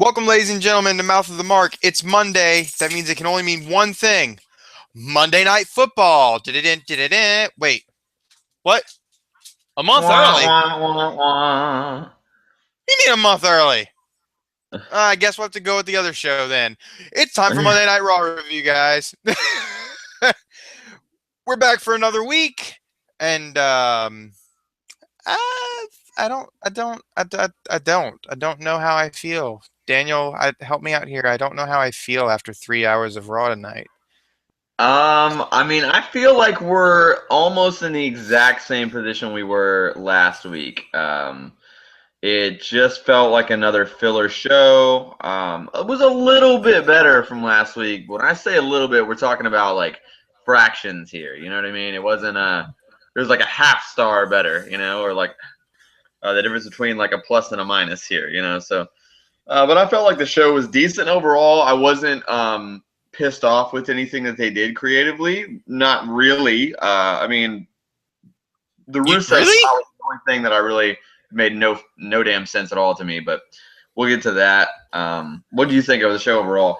Welcome, ladies and gentlemen, to Mouth of the Mark. It's Monday. That means it can only mean one thing. Monday Night Football. Wait, what? A month Wah, early? wah, wah, wah. You mean a month early? I guess we'll have to go with the other show then. It's time for Monday Night Raw review, guys. We're back for another week, and I don't know how I feel. Daniel, help me out here. I don't know how I feel after 3 hours of Raw tonight. I feel like we're almost in the exact same position we were last week. It just felt like another filler show. It was a little bit better from last week. When I say a little bit, we're talking about like fractions here. You know what I mean? It wasn't there was like a half star better, or like the difference between like a plus and a minus here, So, but I felt like the show was decent overall. I wasn't pissed off with anything that they did creatively. Not really. The You Rusev spot really? was the only thing that I really made no damn sense at all to me. But we'll get to that. What do you think of the show overall?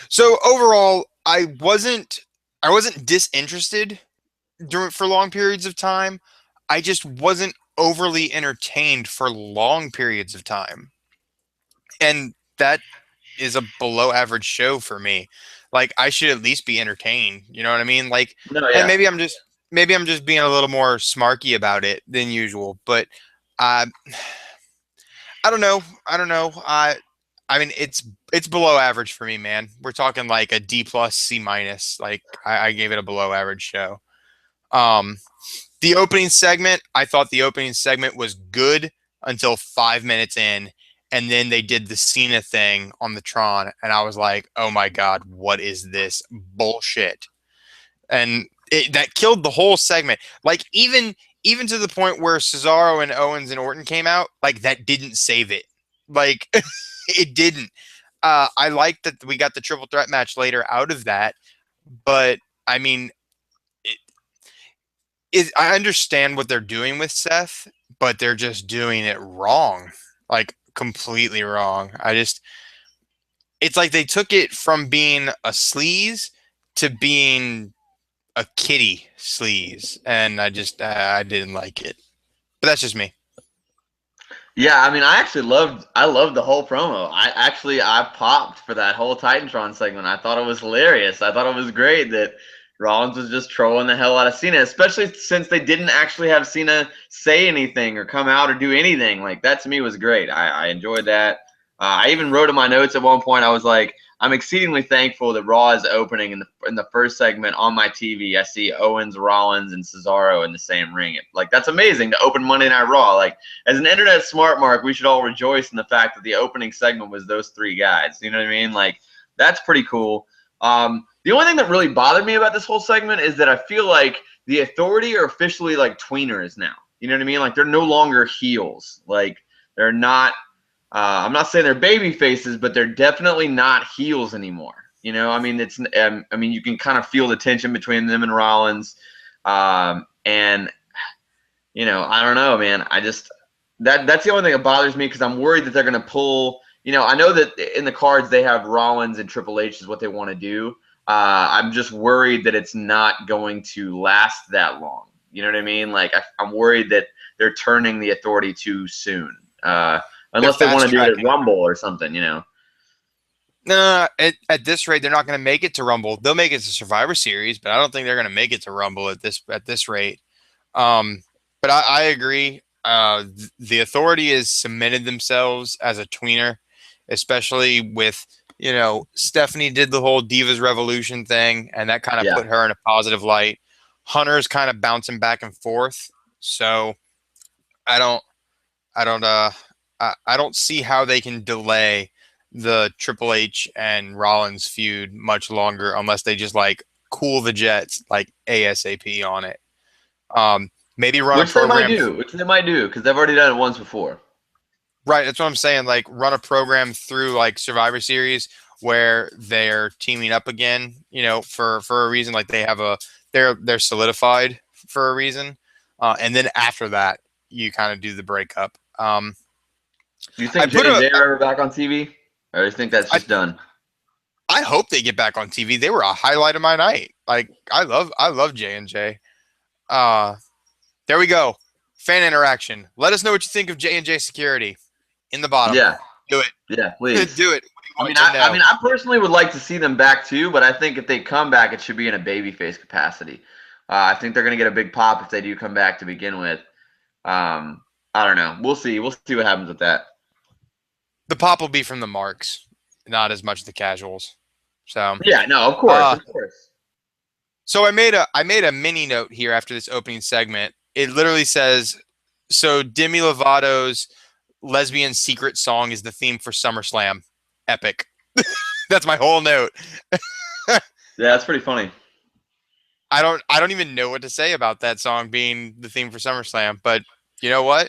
So overall, I wasn't disinterested for long periods of time. I just wasn't overly entertained for long periods of time. And that is a below average show for me. Like I should at least be entertained, you know what I mean? Like No, and yeah. maybe I'm just being a little more smarky about it than usual, but uh I don't know. I don't know. I mean it's below average for me, man. We're talking like a D plus C minus. Like I gave it a below average show. Um the opening segment, I thought the opening segment was good until 5 minutes in, and then they did the Cena thing on the Tron, and I was like, oh my god, what is this bullshit? And that killed the whole segment. Like even to the point where Cesaro and Owens and Orton came out, like that didn't save it. Like it didn't. I like that we got the triple threat match later out of that, but I mean, I understand what they're doing with Seth, but they're just doing it wrong, like completely wrong. It's like they took it from being a sleaze to being a kitty sleaze, and I didn't like it. But that's just me. Yeah, I loved the whole promo. I popped for that whole Titantron segment. I thought it was hilarious. I thought it was great that Rollins was just trolling the hell out of Cena, especially since they didn't actually have Cena say anything or come out or do anything. Like that to me was great. I enjoyed that. I even wrote in my notes at one point. I was like, I'm exceedingly thankful that Raw is opening in the first segment on my TV. I see Owens, Rollins, and Cesaro in the same ring. Like that's amazing to open Monday Night Raw. Like as an internet smart mark, we should all rejoice in the fact that the opening segment was those three guys. You know what I mean? Like that's pretty cool. The only thing that really bothered me about this whole segment is that I feel like the Authority are officially like tweeners now. You know what I mean? Like they're no longer heels. Like they're not. I'm not saying they're baby faces, but they're definitely not heels anymore. You can kind of feel the tension between them and Rollins, and I don't know, man. That's the only thing that bothers me because I'm worried that they're going to pull. I know that in the cards they have Rollins and Triple H is what they want to do. I'm just worried that it's not going to last that long. You know what I mean? Like I'm worried that they're turning the Authority too soon, They're unless they want fast to do it at tracking. Rumble or something. No, at this rate, they're not going to make it to Rumble. They'll make it to Survivor Series, but I don't think they're going to make it to Rumble at this rate. Um, but I agree. The Authority has cemented themselves as a tweener, especially with Stephanie did the whole Divas Revolution thing, and that kind of Yeah. put her in a positive light. Hunter's kind of bouncing back and forth, so I don't I don't I don't see how they can delay the Triple H and Rollins feud much longer unless they just like cool the jets like ASAP on it. Maybe run a Which they might program. do. Which they might do because they've already done it once before. Right, that's what I'm saying. Like run a program through like Survivor Series where they're teaming up again, for a reason. Like they're solidified for a reason. And then after that, you kind of do the breakup. Do you I think put J and a J are ever back on TV, or do you think that's I just done? I hope they get back on TV. They were a highlight of my night. Like I love J&J. Uh there we go. Fan interaction. Let us know what you think of J&J Security in the bottom. Yeah, Do yeah, it. please. Do it. We want to I know. mean, I personally would like to see them back too, but I think if they come back, it should be in a babyface capacity. I think they're going to get a big pop if they do come back to begin with. I don't know. We'll see. We'll see what happens with that. The pop will be from the marks, not as much the casuals. So Yeah, no, of course, uh of course. so I made a mini note here after this opening segment. It literally says, so Demi Lovato's lesbian secret song is the theme for SummerSlam. Epic. That's my whole note. Yeah, that's pretty funny. I don't even know what to say about that song being the theme for SummerSlam, but you know what?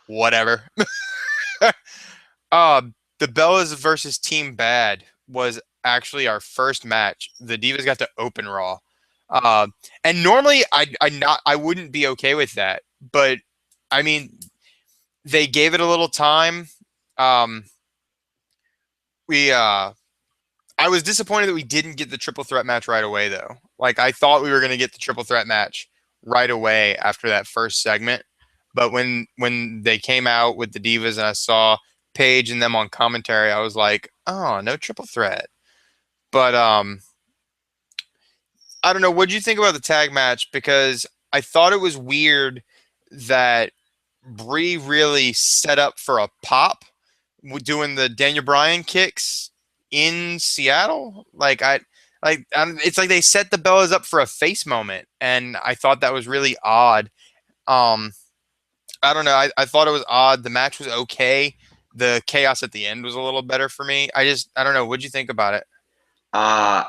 Whatever. uh the Bellas versus Team Bad was actually our first match. The Divas got to open Raw. Uh, and normally I wouldn't be okay with that, but I mean they gave it a little time. Um, we I was disappointed that we didn't get the triple threat match right away, though. Like, I thought we were going to get the triple threat match right away after that first segment. But when they came out with the Divas and I saw Paige and them on commentary, I was like, oh, no triple threat. But I don't know. What did you think about the tag match? Because I thought it was weird that Brie really set up for a pop doing the Daniel Bryan kicks in Seattle. It's like they set the Bellas up for a face moment, and I thought that was really odd. Um, I don't know. I thought it was odd. The match was okay. The chaos at the end was a little better for me. I don't know. What'd you think about it? Uh,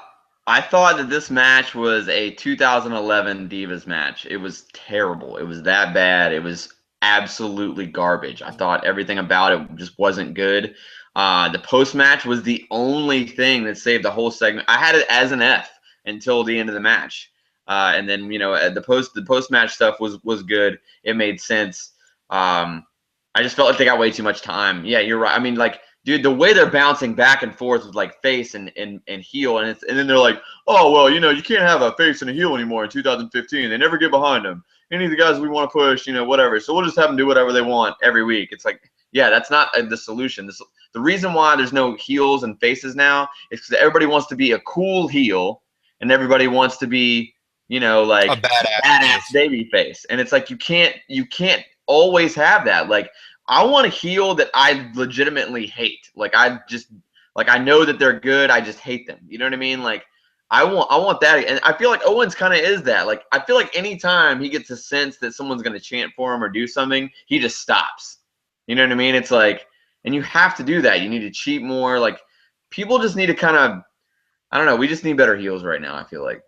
I thought that this match was a 2011 Divas match. It was terrible. It was that bad. It was absolutely garbage. I thought everything about it just wasn't good. The post match was the only thing that saved the whole segment. I had it as an F until the end of the match, and then the post match stuff was good. It made sense. I just felt like they got way too much time. Yeah, you're right. I mean, like, dude, the way they're bouncing back and forth with like face and heel, and then they're like, oh well, you can't have a face and a heel anymore in 2015. They never get behind them. Any of the guys we want to push, whatever. So we'll just have them do whatever they want every week. It's like, yeah, that's not the solution. The reason why there's no heels and faces now is because everybody wants to be a cool heel, and everybody wants to be, A like badass badass face. baby face. And it's like you can't always have that. Like, I want a heel that I legitimately hate. Like I know that they're good. I just hate them. You know what I mean? Like I want that. And I feel like Owens kind of is that. Like, I feel like anytime he gets a sense that someone's going to chant for him or do something, he just stops. You know what I mean? It's like, and you have to do that. You need to cheat more. Like, people just need to kind of, I don't know. We just need better heels right now, I feel like.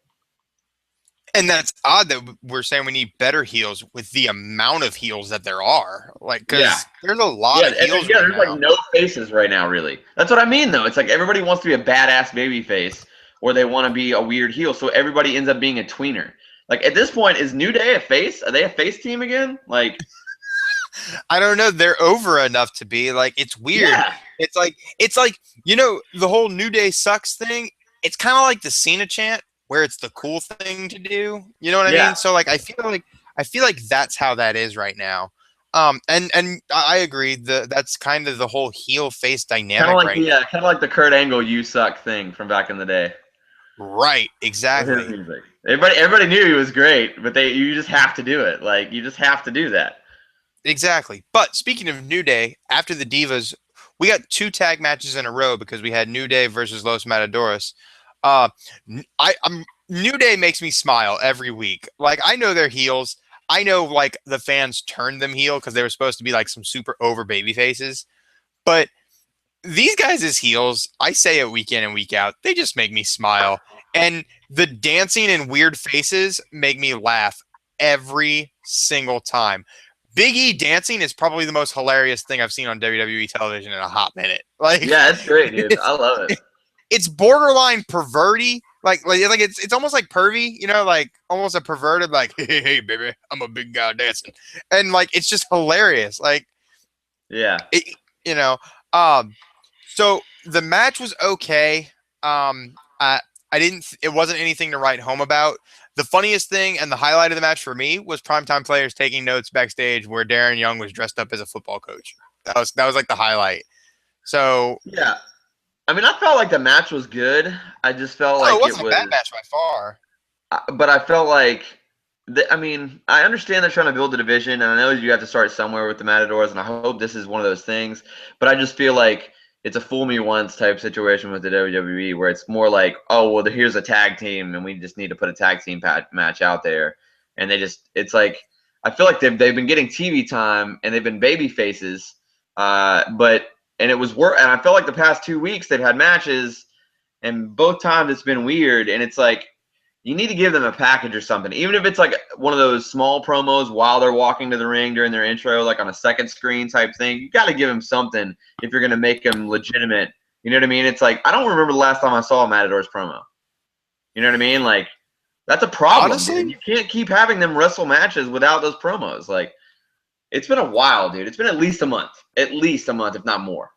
And that's odd that we're saying we need better heels with the amount of heels that there are. Like, Yeah. because there's a lot Yeah, of heels right there's like now. no faces right now, really. That's what I mean, though. It's like everybody wants to be a badass baby face, or they want to be a weird heel, so everybody ends up being a tweener. Like, at this point, is New Day a face? Are they a face team again? Like, I don't know. They're over enough to be like, it's weird. yeah, It's like the whole New Day sucks thing. It's kind of like the Cena chant where it's the cool thing to do. You know what I yeah. mean? So like I feel like that's how that is right now. And I agree. That's kind of the whole heel face dynamic right now. Kind of like the Kurt Angle "You Suck" thing from back in the day Right, with his exactly. music. Everybody knew he was great, but you just have to do it. Like, you just have to do that. Exactly. But speaking of New Day, after the Divas, we got two tag matches in a row because we had New Day versus Los Matadores. Uh, I'm New Day makes me smile every week. Like, I know they're heels. I know like the fans turned them heel because they were supposed to be like some super over baby faces. But these guys as heels, I say it week in and week out, they just make me smile. And the dancing and weird faces make me laugh every single time. Big E dancing is probably the most hilarious thing I've seen on WWE television in a hot minute. Like Yeah, it's great, dude. it's I love it. it's borderline perverty. Like it's almost like pervy, like almost a perverted like hey baby, I'm a big guy dancing. And like it's just hilarious. Like Yeah. It, you know, um, so the match was okay. I didn't. It wasn't anything to write home about. The funniest thing and the highlight of the match for me was primetime players taking notes backstage where Darren Young was dressed up as a football coach. That was like the highlight. So Yeah. I mean, I felt like the match was good. I just felt no, it like it wasn't a bad was match by far. but I felt like I mean, I understand they're trying to build a division, and I know you have to start somewhere with the Matadors, and I hope this is one of those things. But I just feel like it's a fool me once type situation with the WWE, where it's more like, oh well, here's a tag team, and we just need to put a tag team match out there, and it's like I feel like they've been getting TV time and they've been baby faces, but and it was work, and I felt like the past 2 weeks they've had matches, and both times it's been weird, and it's like you need to give them a package or something, even if it's like one of those small promos while they're walking to the ring during their intro, like on a second screen type thing. You got to give them something if you're going to make them legitimate. You know what I mean? It's like I don't remember the last time I saw a Matador's promo. You know what I mean? Like that's a problem, dude. Honestly, You can't keep having them wrestle matches without those promos. Like it's been a while, dude. It's been at least a month, if not more.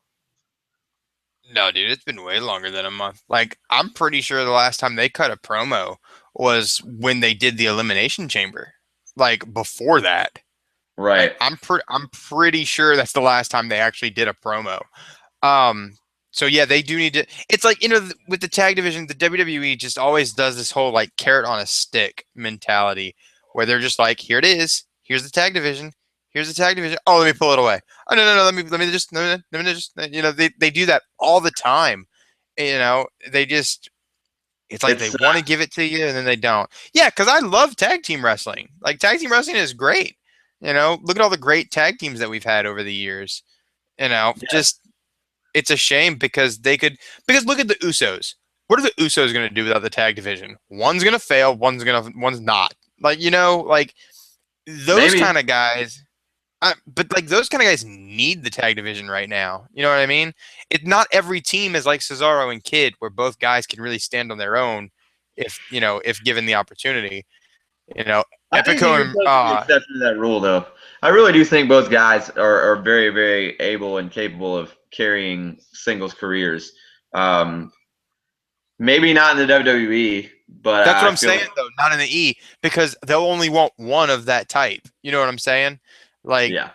no, dude, it's been way longer than a month. Like, I'm pretty sure the last time they cut a promo was when they did the Elimination Chamber. Like before that, like Right. I'm pretty sure that's the last time they actually did a promo. Um, so yeah, they do need to. It's like with the tag division, the WWE just always does this whole like carrot on a stick mentality, where they're just like, here it is, here's the tag division, here's the tag division. Oh, let me pull it away. Oh no, no, no, let me just no, no, let me just they do that all the time. They just it's like they It's want to give it to you and then they don't. Yeah, because I love tag team wrestling. Like tag team wrestling is great. Look at all the great tag teams that we've had over the years. yes. Just it's a shame because look at the Usos. What are the Usos going to do without the tag division? One's going to fail, one's not. Like those Maybe. kind of guys. But like those kind of guys need the tag division right now. You know what I mean? Not every team is like Cesaro and Kid, where both guys can really stand on their own if given the opportunity. You know, I think he Epico was and supposed to be the exception to that rule, though. I really do think both guys are very, very able and capable of carrying singles careers. Um, maybe not in the WWE, but that's what I I'm feel saying like, though, not in the E, because they'll only want one of that type. You know what I'm saying? Like, yeah.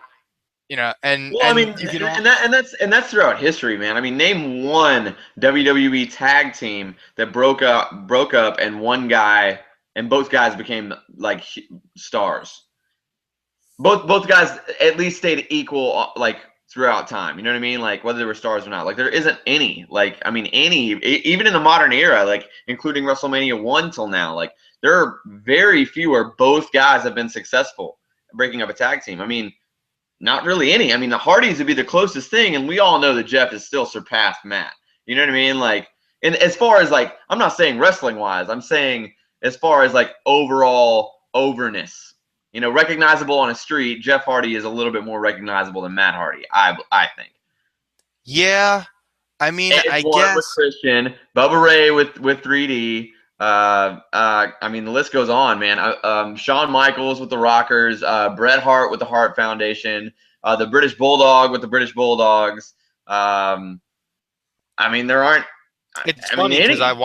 and Well, I mean, and you can and that's throughout history, man. I mean, name one WWE tag team that broke up, and one guy and both guys became like stars. Both guys at least stayed equal like throughout time. You know what I mean? Like whether they were stars or not. Like there isn't any. Like I mean any even in the modern era, like including WrestleMania 1 till now, like there are very few where both guys have been successful breaking up a tag team. I mean, not really any. I mean, the Hardys would be the closest thing, and we all know that Jeff has still surpassed Matt. You know what I mean? Like, and as far as like, I'm not saying wrestling wise, I'm saying as far as like overall overness. Recognizable on a street, Jeff Hardy is a little bit more recognizable than Matt Hardy. I think. yeah. I mean, Edge I won with guess Christian, Bubba Ray with 3D. I mean, the list goes on, man. Shawn Michaels with the Rockers, Bret Hart with the Hart Foundation, the British Bulldog with the British Bulldogs. I mean, there aren't. it's I mean, funny because any. Like,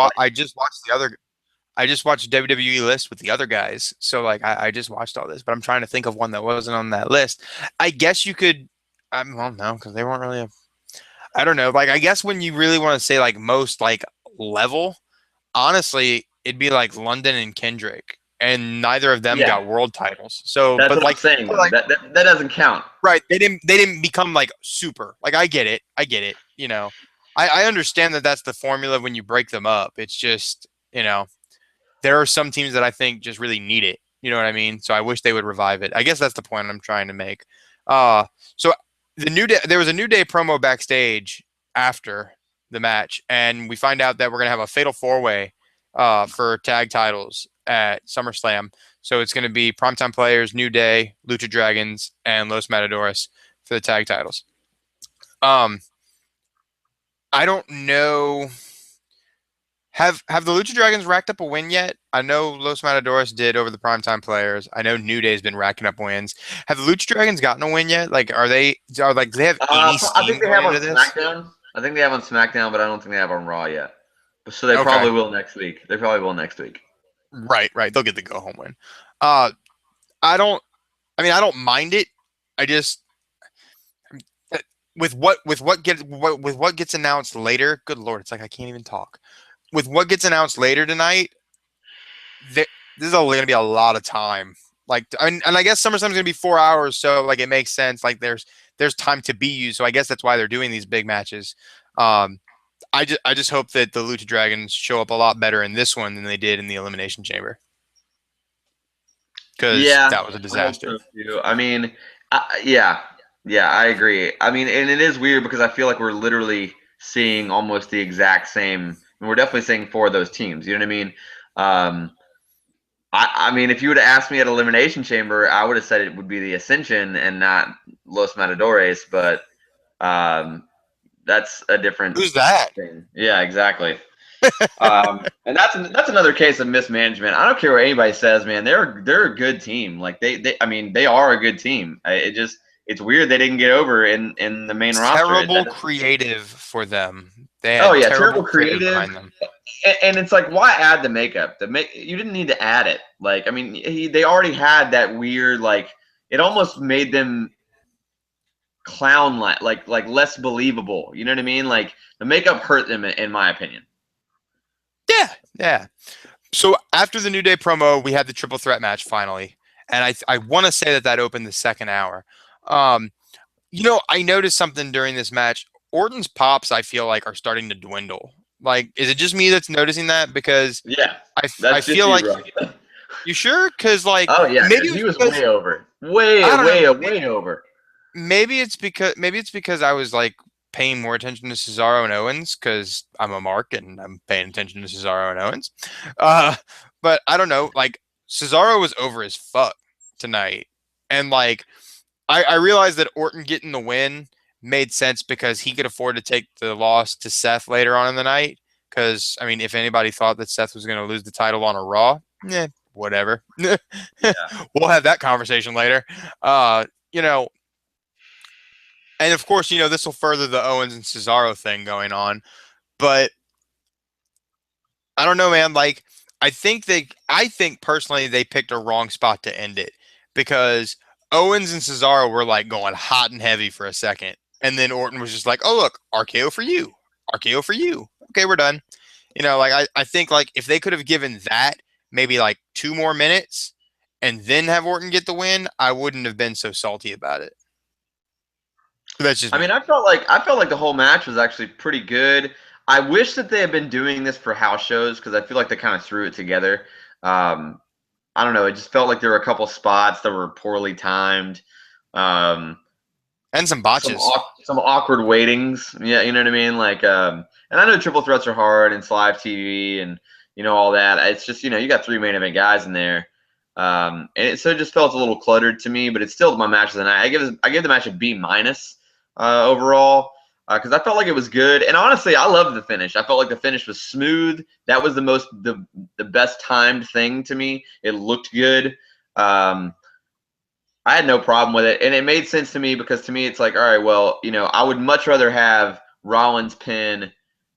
I just watched WWE list with the other guys. So like I just watched all this, but I'm trying to think of one that wasn't on that list. I guess you could. Well, no, because they weren't really. I don't know. Like I guess when you really want to say like most like level, honestly, it'd be like London and Kendrick, and neither of them yeah, got world titles. So, that's what I'm saying but though. like That doesn't count. right, they didn't become like super. Like I get it. I understand that that's the formula when you break them up. It's just there are some teams that I think just really need it. You know what I mean? So I wish they would revive it. I guess that's the point I'm trying to make. Uh, so there was a New Day promo backstage after the match, and we find out that we're gonna have a fatal four way for tag titles at SummerSlam. So it's gonna be Primetime Players, New Day, Lucha Dragons, and Los Matadores for the tag titles. Um, I don't know Have the Lucha Dragons racked up a win yet? I know Los Matadores did over the Primetime Players. I know New Day's been racking up wins. Have the Lucha Dragons gotten a win yet? Like, do they have any I steam think they going have on into this? SmackDown. I think they have on SmackDown, but I don't think they have on Raw yet. So they Okay, probably will next week. They probably will next week. right. They'll get the go home win. Uh, I don't. I mean, I don't mind it. I just with what gets announced later. Good lord, it's like I can't even talk. With what gets announced later tonight, this is only going to be a lot of time. Like, and I guess SummerSlam's going to be 4 hours, so like it makes sense. Like, there's time to be used, so I guess that's why they're doing these big matches. Um, I just hope that the Lucha Dragons show up a lot better in this one than they did in the Elimination Chamber because Yeah, that was a I hope disaster. so too. I mean, yeah, yeah, I agree. I mean, and it is weird because I feel like we're literally seeing almost the exact same. And we're definitely seeing four of those teams. You know what I mean? Um, I mean, if you would have asked me at Elimination Chamber, I would have said it would be the Ascension and not Los Matadores. But um, that's a different Who's that? thing. Yeah, exactly. And that's another case of mismanagement. I don't care what anybody says, man. They're a good team. Like they I mean they are a good team. It's weird they didn't get over in the main roster. Terrible creative for them. They Oh had yeah, terrible terrible creative creative. behind them. And it's like why add the makeup? You didn't need to add it. Like I mean they already had that weird like it almost made them clown like less believable. You know what I mean? Like the makeup hurt them in my opinion. Yeah, yeah. So after the New Day promo, we had the triple threat match finally, and I want to say that that opened the second hour. Um, I noticed something during this match. Orton's pops, I feel like, are starting to dwindle. Like, is it just me that's noticing that? Because Yeah, I that's just feel you, like bro. you sure? Because like Oh yeah, maybe because it he was was because way over, way, I don't know. way, way over. Maybe it's because I was like paying more attention to Cesaro and Owens because I'm a mark and I'm paying attention to Cesaro and Owens. Uh, but I don't know. Like Cesaro was over as fuck tonight, and like I realized that Orton getting the win made sense because he could afford to take the loss to Seth later on in the night. Because I mean, if anybody thought that Seth was going to lose the title on a Raw, whatever. Yeah, We'll have that conversation later. Uh, you know, and of course, this will further the Owens and Cesaro thing going on. But I don't know, man. Like, I think personally they picked a wrong spot to end it because Owens and Cesaro were like going hot and heavy for a second, and then Orton was just like, "Oh look, RKO for you, RKO for you." Okay, we're done. Like I think like if they could have given that maybe like 2 more minutes and then have Orton get the win, I wouldn't have been so salty about it. That's just I mean, me. I felt like the whole match was actually pretty good. I wish that they had been doing this for house shows because I feel like they kind of threw it together. Um, I don't know. It just felt like there were a couple spots that were poorly timed. Um, And some some botches. some awkward waitings. Yeah, you know what I mean. Like, and I know triple threats are hard and it's live TV and all that. It's just you got three main event guys in there, so it just felt a little cluttered to me. But it's still my match of the night. I give the match a B minus overall because I felt like it was good. And honestly, I loved the finish. I felt like the finish was smooth. That was the best timed thing to me. It looked good. Um, I had no problem with it, and it made sense to me because to me it's like, all right, well, I would much rather have Rollins pin,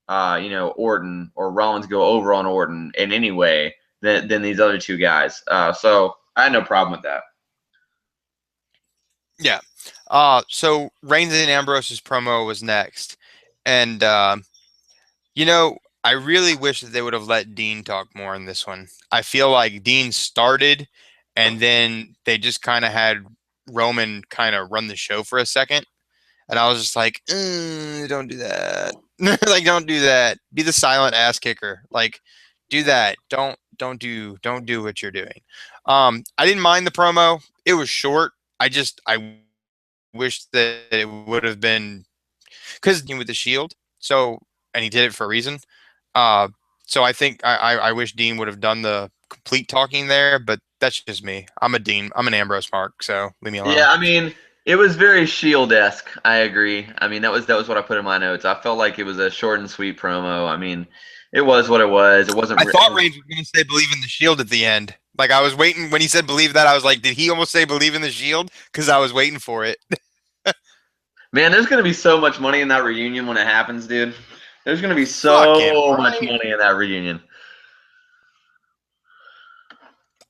Orton or Rollins go over on Orton in any way than these other two guys. So I had no problem with that. Yeah. So Reigns and Ambrose's promo was next, and I really wish that they would have let Dean talk more in this one. I feel like Dean started, and then they just kind of had Roman kind of run the show for a second, and I was just like, don't do that. Like, don't do that. Be the silent ass kicker. Like, do that. Don't do what you're doing. I didn't mind the promo. It was short. I wish that it would have been because with the Shield. So and he did it for a reason. Uh, so I think I wish Dean would have done the complete talking there, but that's just me. I'm a Dean. I'm an Ambrose mark, so leave me Yeah, alone. I mean, It was very Shield-esque. I agree. I mean, that was what I put in my notes. I felt like it was a short and sweet promo. I mean, it was what it was. It wasn't. I thought Reigns was going to say "Believe in the Shield" at the end. Like I was waiting when he said "Believe that." I was like, did he almost say "Believe in the Shield"? Because I was waiting for it. Man, there's gonna be so much money in that reunion when it happens, dude. There's gonna be Fucking so much right. money in that reunion.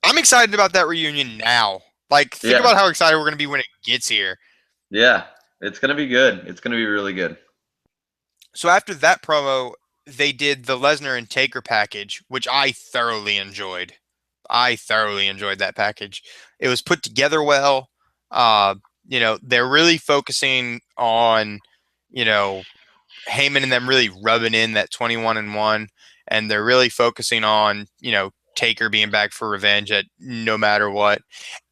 I'm excited about that reunion now. Like, think Yeah, about how excited we're going to be when it gets here. yeah. It's gonna be good. It's gonna be really good. So after that promo, they did the Lesnar and Taker package, which I thoroughly enjoyed. I thoroughly enjoyed that package. It was put together well. Uh, they're really focusing on, you know, Heyman and them really rubbing in that 21-1, and they're really focusing on, Taker being back for revenge at no matter what.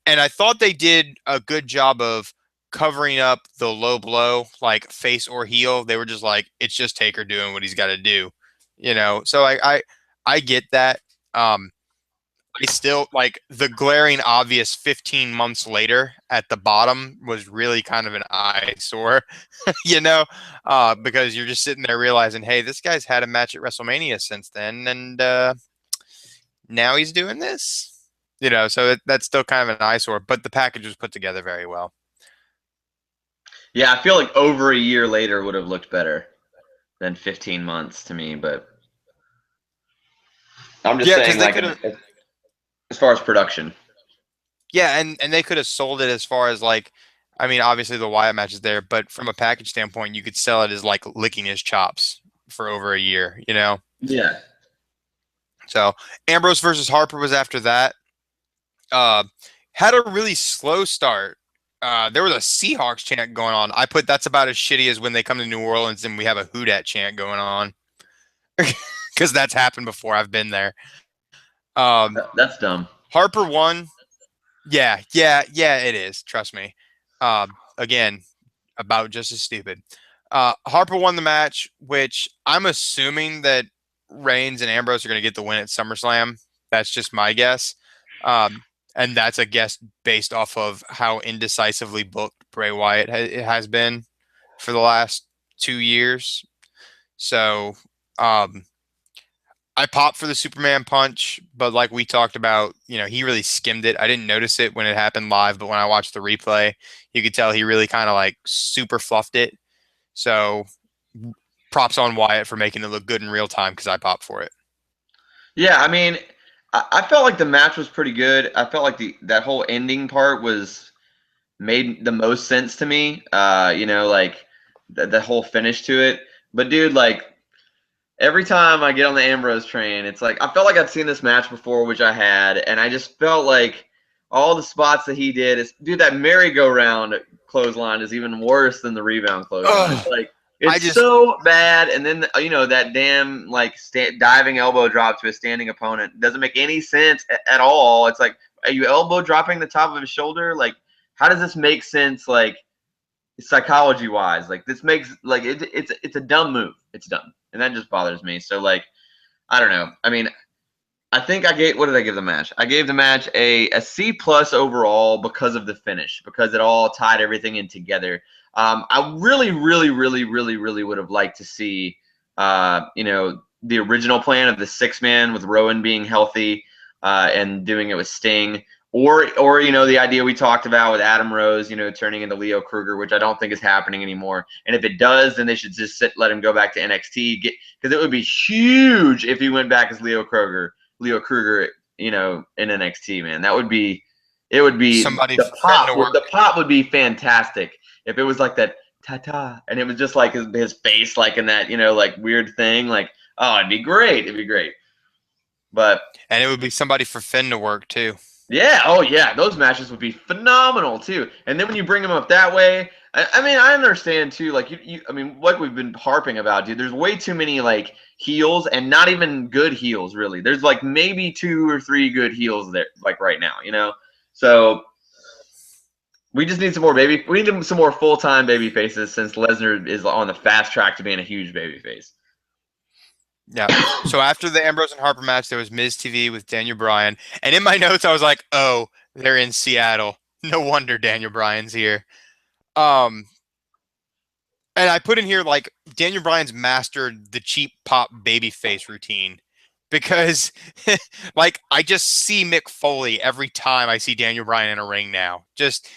And I thought they did a good job of covering up the low blow, like face or heel. They were just like, it's just Taker doing what he's got to do, So I get that. I still like the glaring obvious 15 months later at the bottom was really kind of an eyesore, because you're just sitting there realizing, hey, this guy's had a match at WrestleMania since then, and now he's doing this. So that's still kind of an eyesore, but the package was put together very well. Yeah, I feel like over a year later would have looked better than 15 months to me, but I'm just Yeah, because saying, they like, could have, as far as production. yeah, and they could have sold it as far as like, I mean, obviously the Wyatt match is there, but from a package standpoint, you could sell it as like licking his chops for over a year. Yeah. So Ambrose versus Harper was after that. Uh, had a really slow start. There was a Seahawks chant going on. I put that's about as shitty as when they come to New Orleans and we have a Who Dat chant going on because that's happened before. I've been there. Um, That's dumb. Harper won. Yeah, yeah, yeah. It is. Trust me. Again, about just as stupid. Harper won the match, which I'm assuming that Reigns and Ambrose are going to get the win at SummerSlam. That's just my guess. Um, and that's a guess based off of how indecisively booked Bray Wyatt it has been for the last 2 years. So um, I popped for the Superman punch, but like we talked about, he really skimmed it. I didn't notice it when it happened live, but when I watched the replay, you could tell he really kind of like super fluffed it. So props on Wyatt for making it look good in real time because I popped for it. Yeah, I mean, I felt like the match was pretty good. I felt like that whole ending part was made the most sense to me. Like the whole finish to it. But dude, like every time I get on the Ambrose train, it's like I felt like I'd seen this match before, which I had, and I just felt like all the spots that he did is, dude, that merry-go-round clothesline is even worse than the rebound clothesline. It's Ugh, like I it's just so bad, and then that damn like diving elbow drop to a standing opponent doesn't make any sense at all. It's like, are you elbow dropping the top of his shoulder? Like, how does this make sense? Like psychology wise, like this makes like it's a dumb move. It's dumb, and that just bothers me. So like, I don't know. I mean, I think I gave, what did I give the match? I gave the match a C plus overall because of the finish, because it all tied everything in together. I really, really, really, really, really would have liked to see, the original plan of the 6-man with Rowan being healthy and doing it with Sting, or the idea we talked about with Adam Rose, turning into Leo Kruger, which I don't think is happening anymore. And if it does, then they should just let him go back to NXT, because it would be huge if he went back as Leo Kruger, in NXT, man. It would be somebody fitting to work. the pop would be fantastic if it was like that ta-ta, and it was just like his face, like in that, like weird thing, like, oh, it'd be great. It'd be great. But And it would be somebody for Finn to work too. yeah, oh yeah, those matches would be phenomenal too. And then when you bring them up that way, I mean, I understand too. Like I mean, what we've been harping about, dude. There's way too many like heels, and not even good heels, really. There's like maybe 2 or 3 good heels there, like right now. So we just need some more baby. We need some more full-time baby faces, since Lesnar is on the fast track to being a huge baby face. Yeah. So after the Ambrose and Harper match, there was Miz TV with Daniel Bryan. And in my notes, I was like, oh, they're in Seattle. No wonder Daniel Bryan's here. Um, and I put in here like Daniel Bryan's mastered the cheap pop babyface routine because like I just see Mick Foley every time I see Daniel Bryan in a ring now. Just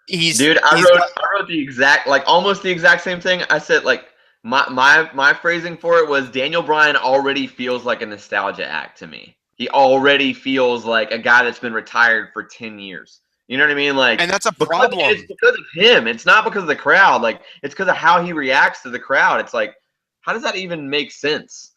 Dude, he's got I wrote the exact like almost the exact same thing. I said like my phrasing for it was Daniel Bryan already feels like a nostalgia act to me. He already feels like a guy that's been retired for 10 years. You know what I mean? Like and that's a because it's problem. because of him. It's not because of the crowd. Like it's because of how he reacts to the crowd. It's like how does that even make sense?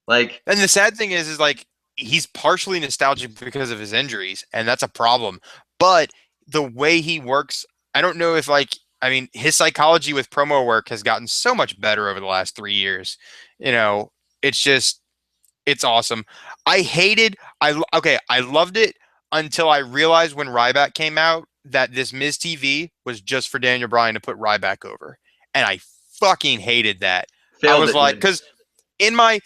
Like And the sad thing is like he's partially nostalgic because of his injuries, and that's a problem. But the way he works, I don't know if like I mean his psychology with promo work has gotten so much better over the last 3 years. You know, it's just it's awesome. I loved it until I realized when Ryback came out that this Miz TV was just for Daniel Bryan to put Ryback over, and I fucking hated that. I failed was it, like, dude. because in my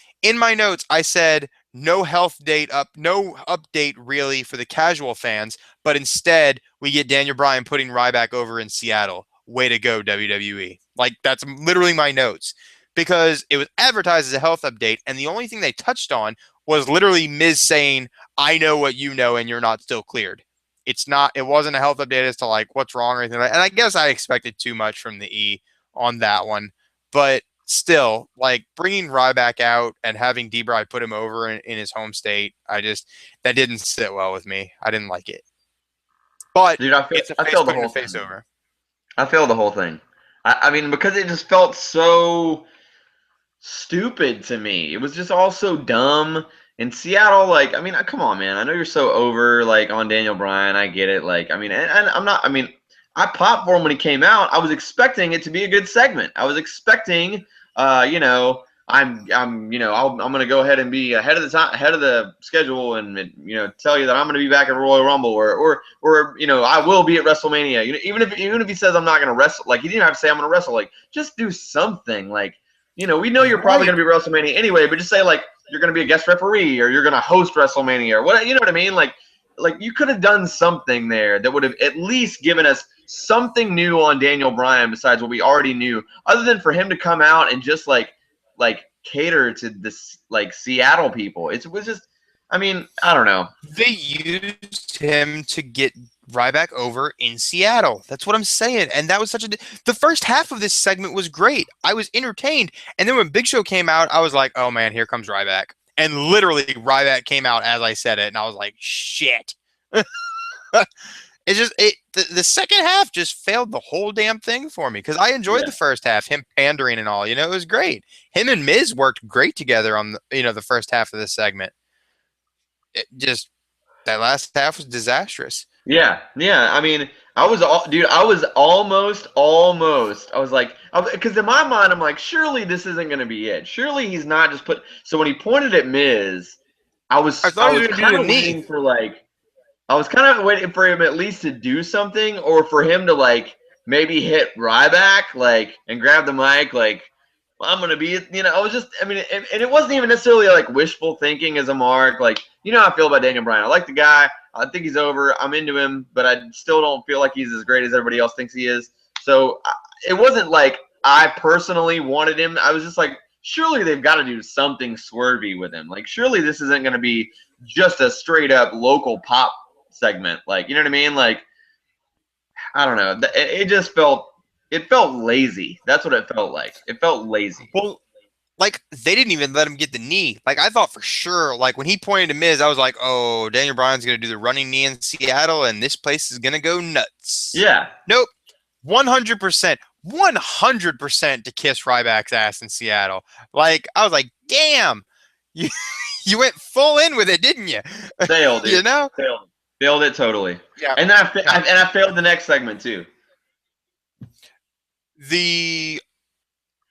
notes I said no update really for the casual fans, but instead we get Daniel Bryan putting Ryback over in Seattle. Way to go, WWE. Like that's literally my notes because it was advertised as a health update, and the only thing they touched on was literally Miz saying, "I know what you know, and you're not still cleared." It's not. It wasn't a health update as to like what's wrong or anything like that. And I guess I expected too much from the E on that one, but still, like bringing Ryback out and having D-Bry put him over in his home state, that didn't sit well with me. I didn't like it. But Dude, it's a I face failed the putting a whole face thing. over. I failed the whole thing. I mean, because it just felt so stupid to me. It was just all so dumb. In Seattle, like, I mean, come on, man. I know you're so over, like, on Daniel Bryan. I get it. Like, I mean, and I'm not, I mean, I popped for him when he came out. I was expecting it to be a good segment. I was expecting, you know, I'm gonna go ahead and be ahead of the time, ahead of the schedule, and tell you that I'm gonna be back at Royal Rumble, or I will be at WrestleMania. You know, even if he says I'm not gonna wrestle, like he didn't have to say I'm gonna wrestle. Like, just do something. Like, we know you're probably Right. gonna be at WrestleMania anyway, but just say like you're gonna be a guest referee, or you're gonna host WrestleMania, or what, you know what I mean? Like you could have done something there that would have at least given us something new on Daniel Bryan besides what we already knew, other than for him to come out and just like cater to this like Seattle people. It was just, I mean, I don't know. They used him to get Ryback over in Seattle. That's what I'm saying. And that was the first half of this segment was great. I was entertained. And then when Big Show came out, I was like, oh man, here comes Ryback. And literally Ryback came out as I said it. And I was like, shit. The second half just failed the whole damn thing for me because I enjoyed Yeah. the first half, him pandering and all. It was great. Him and Miz worked great together on the first half of this segment. It just that last half was disastrous. Yeah, yeah. I mean, dude. I was almost. I was like, because in my mind, I'm like, surely this isn't gonna be it. Surely he's not just put. So when he pointed at Miz, I I thought he was was going to do kind the of knee. waiting for like, I was kind of waiting for him at least to do something, or for him to like maybe hit Ryback, like, and grab the mic, like, well, I'm gonna be, I was just, I mean, and it wasn't even necessarily like wishful thinking as a mark. Like, how I feel about Daniel Bryan. I like the guy. I think he's over. I'm into him, but I still don't feel like he's as great as everybody else thinks he is. So it wasn't like I personally wanted him. I was just like, surely they've got to do something swervy with him. Like, surely this isn't going to be just a straight up local pop segment. Like, you know what I mean? Like, I don't know. It just felt lazy. That's what it felt like. It felt lazy. Well, like they didn't even let him get the knee. Like I thought for sure, like when he pointed to Miz, I was like, oh, Daniel Bryan's going to do the running knee in Seattle and this place is going to go nuts. Yeah. Nope. 100%. 100% to kiss Ryback's ass in Seattle. Like I was like, damn. You you went full in with it, didn't you? Failed, you dude. know? Failed. Failed it totally. Yeah. And then Yeah. I failed the next segment too. The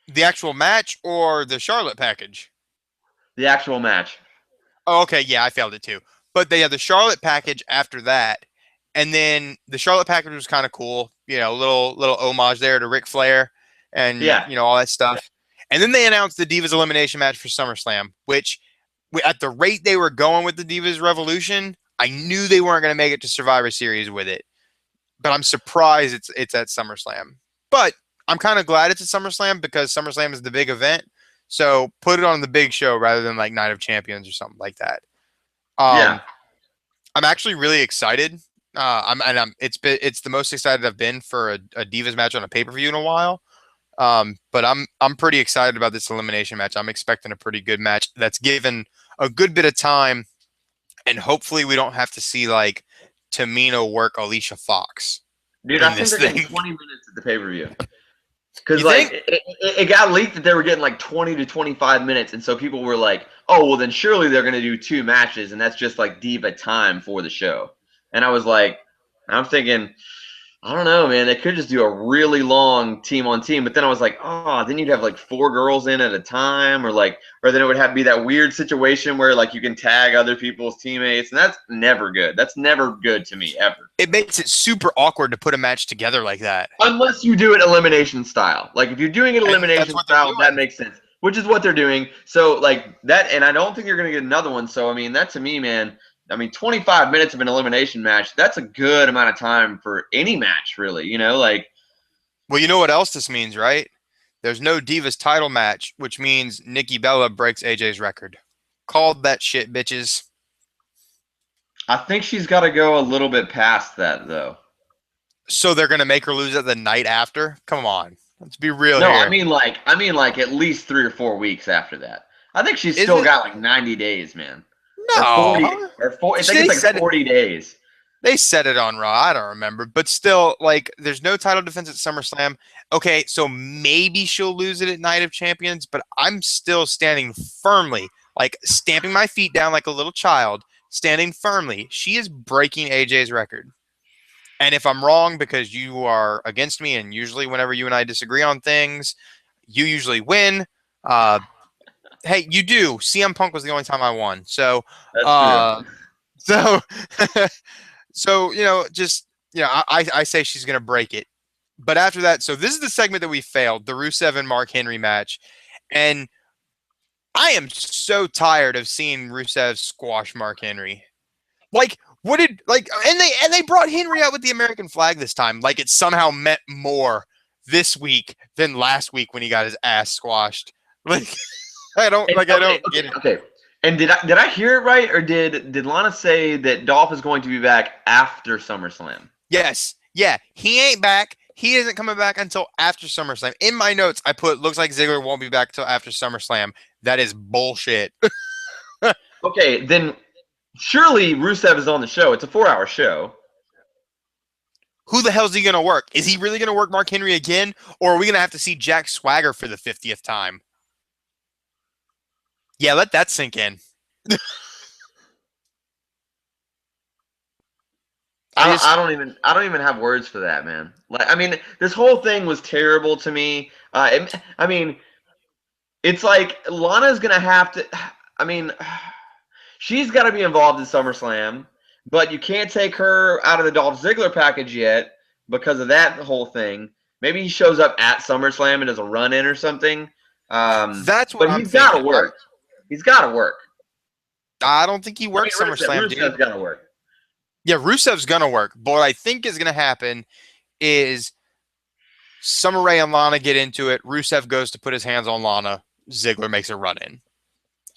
the actual match or the Charlotte package? The actual match. Oh, okay, yeah, I failed it too. But they had the Charlotte package after that, and then the Charlotte package was kind of cool. Little homage there to Ric Flair, and Yeah. all that stuff. And then they announced the Divas elimination match for SummerSlam, which at the rate they were going with the Divas Revolution, I knew they weren't going to make it to Survivor Series with it. But I'm surprised it's at SummerSlam. But I'm kind of glad it's at SummerSlam because SummerSlam is the big event. So put it on the big show rather than like Night of Champions or something like that. Yeah. Um, I'm actually really excited. It's the most excited I've been for a Divas match on a pay-per-view in a while. But I'm pretty excited about this elimination match. I'm expecting a pretty good match that's given a good bit of time, and hopefully we don't have to see like Tamina work Alicia Fox Dude, I in think this they're getting thing. 20 minutes at the pay-per-view. Because You like think? it got leaked that they were getting like 20 to 25 minutes, and so people were like, "Oh, well then surely they're gonna do 2 matches, and that's just like diva time for the show." And I was like, I'm thinking, I don't know, man. They could just do a really long team on team, but then I was like, oh, then you'd have like 4 girls in at a time, or then it would have to be that weird situation where like you can tag other people's teammates, and that's never good. That's never good to me ever. It makes it super awkward to put a match together like that. Unless you do it elimination style. Like if you're doing it And that's elimination what they're style, that doing. makes sense. Which is what they're doing. So like that, and I don't think you're gonna get another one. So I mean, that to me, man. I mean, 25 minutes of an elimination match. That's a good amount of time for any match, really. Like Well, you know what else this means, right? There's no Divas title match, which means Nikki Bella breaks AJ's record. Called that shit, bitches. I think she's got to go a little bit past that, though. So they're gonna make her lose it the night after? Come on. Let's be real No, I here. mean like at least 3 or 4 weeks after that. I think she's Is still it? got like 90 days, man, or No, 40 huh? or 4. I think They it's like said it. 40 days. They said it on Raw. I don't remember, but still, like, there's no title defense at SummerSlam. Okay, so maybe she'll lose it at Night of Champions, but I'm still standing firmly, like stamping my feet down like a little child, standing firmly. She is breaking AJ's record. And if I'm wrong because you are against me, and usually whenever you and I disagree on things, you usually win. Uh, hey, you do. CM Punk was the only time I won. That's true. Uh, so, so just I say she's gonna break it. But after that, so this is the segment that we failed, the Rusev and Mark Henry match, and I am so tired of seeing Rusev squash Mark Henry. Like, what did like and they brought Henry out with the American flag this time. Like it somehow meant more this week than last week when he got his ass squashed. Like And, I okay, don't get okay, it. okay. And did I hear it right, or did Lana say that Dolph is going to be back after SummerSlam? Yes. Yeah, he ain't back. He isn't coming back until after SummerSlam. In my notes, I put looks like Ziggler won't be back till after SummerSlam. That is bullshit. Okay, then surely Rusev is on the show. It's a 4-hour show. Who the hell's he gonna work? Is he really gonna work Mark Henry again, or are we gonna have to see Jack Swagger for the 50th time? Yeah, let that sink in. I just I don't even have words for that, man. Like, I mean, this whole thing was terrible to me. I mean, it's like Lana's gonna have to. I mean, she's got to be involved in SummerSlam, but you can't take her out of the Dolph Ziggler package yet because of that whole thing. Maybe he shows up at SummerSlam and does a run in or something. that's what But I'm he's got to thinking. work. He's got to work. I don't think he I mean, works SummerSlam, Rusev's dude. got to work. Yeah, Rusev's gonna work. But what I think is gonna happen is Summer Rae and Lana get into it. Rusev goes to put his hands on Lana. Ziggler makes a run in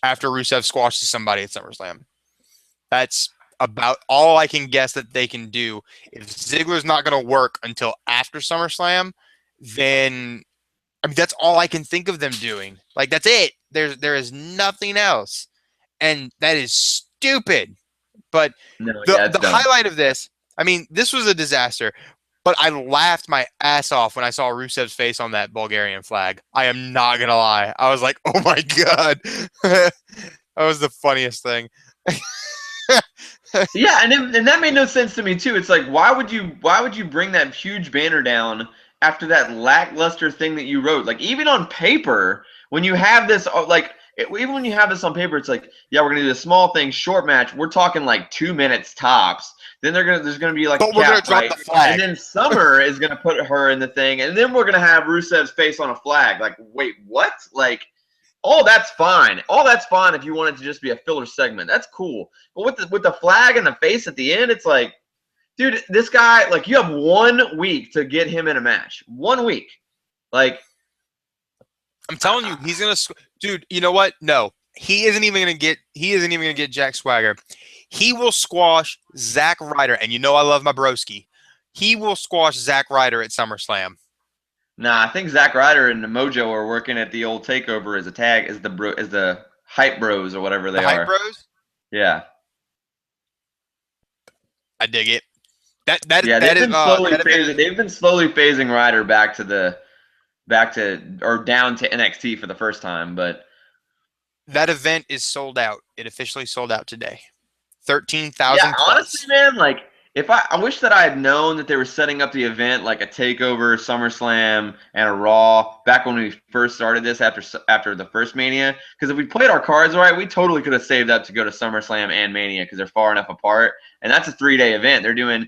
after Rusev squashes somebody at SummerSlam. That's about all I can guess that they can do. If Ziggler's not going to work until after SummerSlam, then I mean that's all I can think of them doing. Like that's it. There is nothing else, and that is stupid. But No, the yeah, it's the dumb. highlight of this, I mean, this was a disaster. But I laughed my ass off when I saw Rusev's face on that Bulgarian flag. I am not gonna lie. I was like, "Oh my god!" That was the funniest thing. Yeah, and that made no sense to me too. It's like why would you bring that huge banner down after that lackluster thing that you wrote? Like even on paper, when you have this even when you have this on paper, it's like, yeah, we're gonna do this small thing, short match. We're talking like 2 minutes tops. Then there's gonna be like a But we're gonna cap, drop right? the And flag. then Summer is gonna put her in the thing, and then we're gonna have Rusev's face on a flag. Like, wait, what? Like, all that's fine. All that's fine if you want it to just be a filler segment. That's cool. But with the flag and the face at the end, it's like dude, this guy, like, you have 1 week to get him in a match. 1 week. Like, I'm telling you, he's gonna, dude. You know what? No, he isn't even gonna get. He isn't even gonna get Jack Swagger. He will squash Zack Ryder, and you know I love my broski. He will squash Zack Ryder at SummerSlam. nah, I think Zack Ryder and the Mojo are working at the old Takeover as a tag, as the Hype Bros or whatever The they Hype are. Bros. Yeah. I dig it. That that Yeah, that is that event is they've been slowly phasing Ryder back to or down to NXT for the first time, but that event is sold out. It officially sold out today. thirteen yeah, thousand honestly, plus. man, like if I wish that I had known that they were setting up the event like a Takeover, SummerSlam, and a Raw back when we first started this after the first Mania. Because if we played our cards right, we totally could have saved up to go to SummerSlam and Mania because they're far enough apart, and that's a 3-day event. They're doing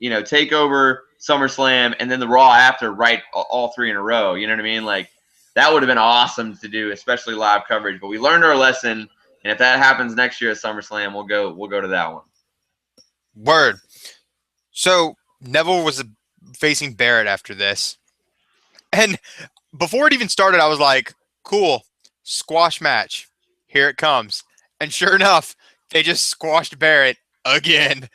Takeover, SummerSlam, and then the Raw after, right, all three in a row. You know what I mean? Like that would have been awesome to do, especially live coverage. But we learned our lesson. And if that happens next year at SummerSlam, we'll go to that one. Word. So Neville was facing Barrett after this, and before it even started, I was like, "Cool, squash match. Here it comes." And sure enough, they just squashed Barrett again.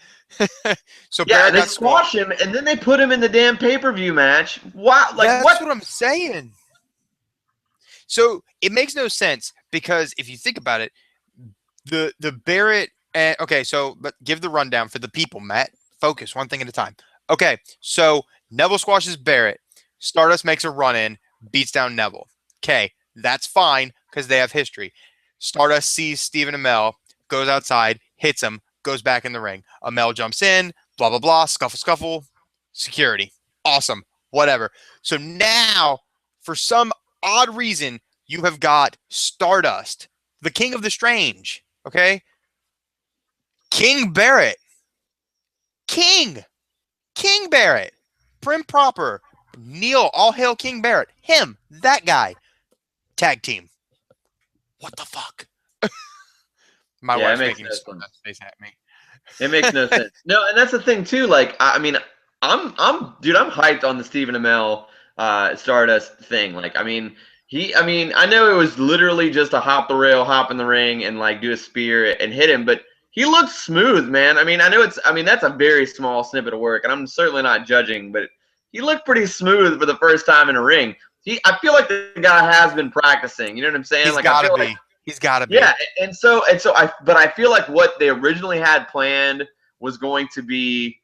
So Yeah, Barrett they got squashed. squash him and then they put him in the damn pay-per-view match. Wow, like That's what? what I'm saying. So it makes no sense because if you think about it, the Barrett and okay, so but give the rundown for the people, Matt. Focus one thing at a time. Okay, so Neville squashes Barrett. Stardust makes a run in, beats down Neville. Okay, that's fine because they have history. Stardust sees Stephen Amell, goes outside, hits him, goes back in the ring. Amell jumps in, blah blah blah, scuffle scuffle, security. Awesome, whatever. So now, for some odd reason, you have got Stardust, the king of the strange. Okay, King Barrett, King, King Barrett, prim proper, kneel, all hail King Barrett. Him, that guy, tag team. What the fuck? My Yeah, it wife's makes making no sense. a face at me. It makes no sense. No, and that's the thing too. Like, I mean, dude, I'm hyped on the Stephen Amell Stardust thing. Like, I mean, I know it was literally just a hop the rail, hop in the ring, and like do a spear and hit him, but he looks smooth, man. I mean, I mean, that's a very small snippet of work, and I'm certainly not judging, but he looked pretty smooth for the first time in a ring. I feel like the guy has been practicing. You know what I'm saying? He's Like, I got to feel like be. He's got to yeah, be. but I feel like what they originally had planned was going to be,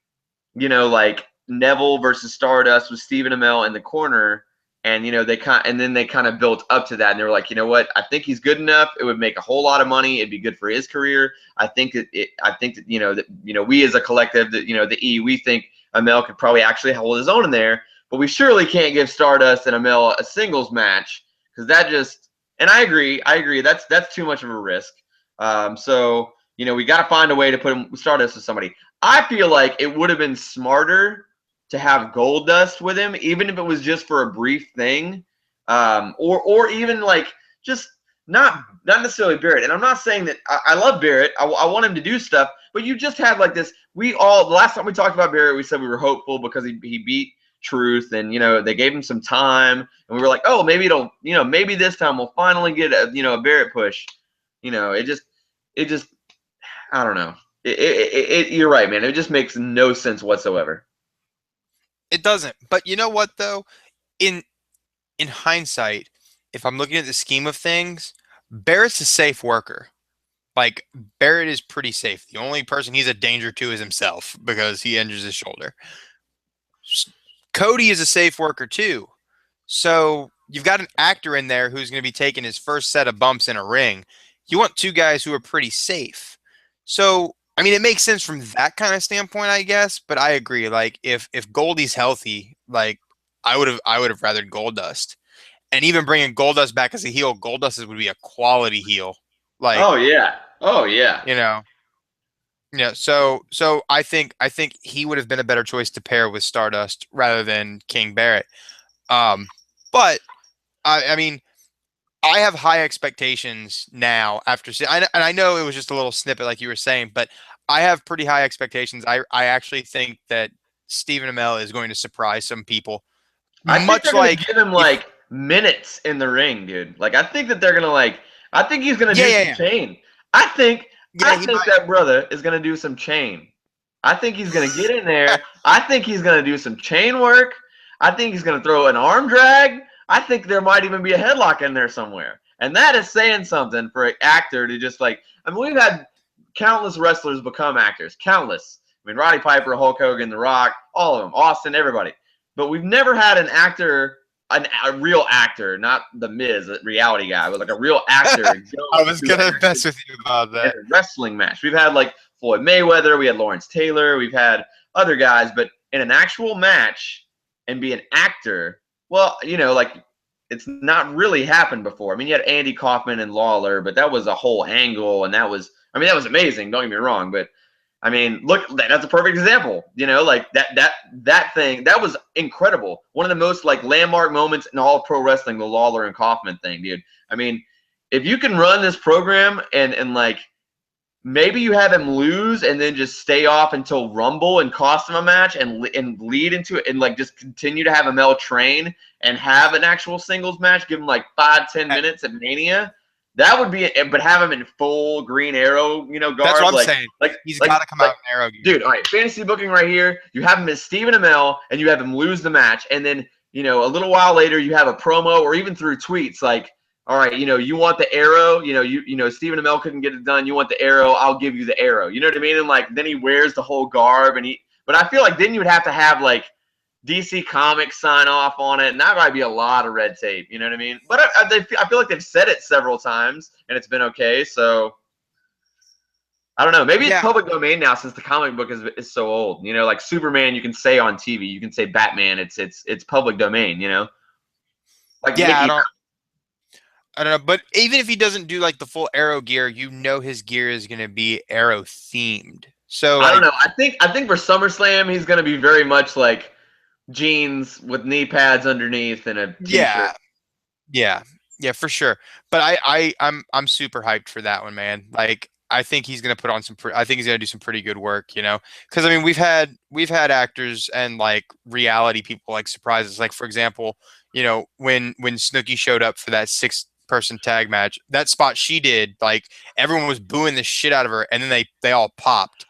like Neville versus Stardust with Stephen Amell in the corner, and then they kind of built up to that, and they were like, you know what? I think he's good enough. It would make a whole lot of money. It'd be good for his career. I think that we as a collective, that the E, we think Amell could probably actually hold his own in there, but we surely can't give Stardust and Amell a singles match because that just. And I agree. That's too much of a risk. So we got to find a way to put Stardust with somebody. I feel like it would have been smarter to have Goldust with him, even if it was just for a brief thing, or even like just not necessarily Barrett. And I'm not saying that I love Barrett. I want him to do stuff, but you just had like this. The last time we talked about Barrett, we said we were hopeful because he beat Truth, and they gave him some time, and we were like, oh, maybe this time we'll finally get a Barrett push. It just I don't know. You're right, man. It just makes no sense whatsoever. It doesn't. But you know what though? In in hindsight, if I'm looking at the scheme of things, Barrett's a safe worker. Like Barrett is pretty safe. The only person he's a danger to is himself because he injures his shoulder. Cody is a safe worker too. So you've got an actor in there who's going to be taking his first set of bumps in a ring. You want two guys who are pretty safe. So I mean, it makes sense from that kind of standpoint, I guess. But I agree. Like if Goldie's healthy, like I would have rathered Goldust, and even bringing Goldust back as a heel, Goldust would be a quality heel. Like Oh yeah. Oh yeah. you know, yeah. So I think he would have been a better choice to pair with Stardust rather than King Barrett. Um, but I mean, I have high expectations now after and I know it was just a little snippet like you were saying, but I have pretty high expectations. I actually think that Stephen Amell is going to surprise some people, I think much they're gonna like give him if like minutes in the ring, dude. Like I think that they're gonna like. I think he's gonna yeah, do yeah, some yeah, chain. I think. yeah, I he think might. that brother is gonna do some chain. I think he's gonna get in there. I think he's gonna do some chain work. I think he's gonna throw an arm drag. I think there might even be a headlock in there somewhere. And that is saying something for an actor to just like. I mean, we've had countless wrestlers become actors. Countless. I mean, Roddy Piper, Hulk Hogan, The Rock, all of them, Austin, everybody. But we've never had an actor, a real actor, not the Miz, a reality guy, but like a real actor I go was to gonna actually mess with you about in that. a wrestling match. We've had like Floyd Mayweather, we had Lawrence Taylor, we've had other guys, but in an actual match and be an actor, well, like it's not really happened before. I mean, you had Andy Kaufman and Lawler, but that was a whole angle, and that was amazing. Don't get me wrong, but I mean, look, that's a perfect example. Like that thing that was incredible. One of the most like landmark moments in all of pro wrestling, the Lawler and Kaufman thing, dude. I mean, if you can run this program and like maybe you have him lose and then just stay off until Rumble and cost him a match and lead into it and like just continue to have Amel train and have an actual singles match, give him like 5-10 minutes at Mania. That would be it, but have him in full Green Arrow, That's what garb, I'm saying. He's like got to come like out in arrow gear. dude. All right, fantasy booking right here. You have him as Stephen Amell, and you have him lose the match, and then a little while later you have a promo or even through tweets like, all right, you want the arrow, Stephen Amell couldn't get it done. You want the arrow, I'll give you the arrow. You know what I mean? And like then he wears the whole garb but I feel like then you would have to have like DC Comics sign off on it, and that might be a lot of red tape. You know what I mean? But I feel like they've said it several times, and it's been okay. So I don't know. Maybe it's Yeah, public domain now since the comic book is so old. Like Superman, you can say on TV. You can say Batman. It's public domain. Like yeah. Mickey. I don't know. But even if he doesn't do like the full arrow gear, his gear is gonna be arrow themed. So I don't like, know. I think for SummerSlam he's going to be very much like jeans with knee pads underneath and a t-shirt. yeah, yeah, yeah, for sure. But I'm super hyped for that one, man. Like, I think he's gonna put on some. I think he's gonna do some pretty good work, Because I mean, we've had actors and like reality people like surprises. Like for example, when Snooki showed up for that 6-person tag match, that spot she did, like everyone was booing the shit out of her, and then they all popped.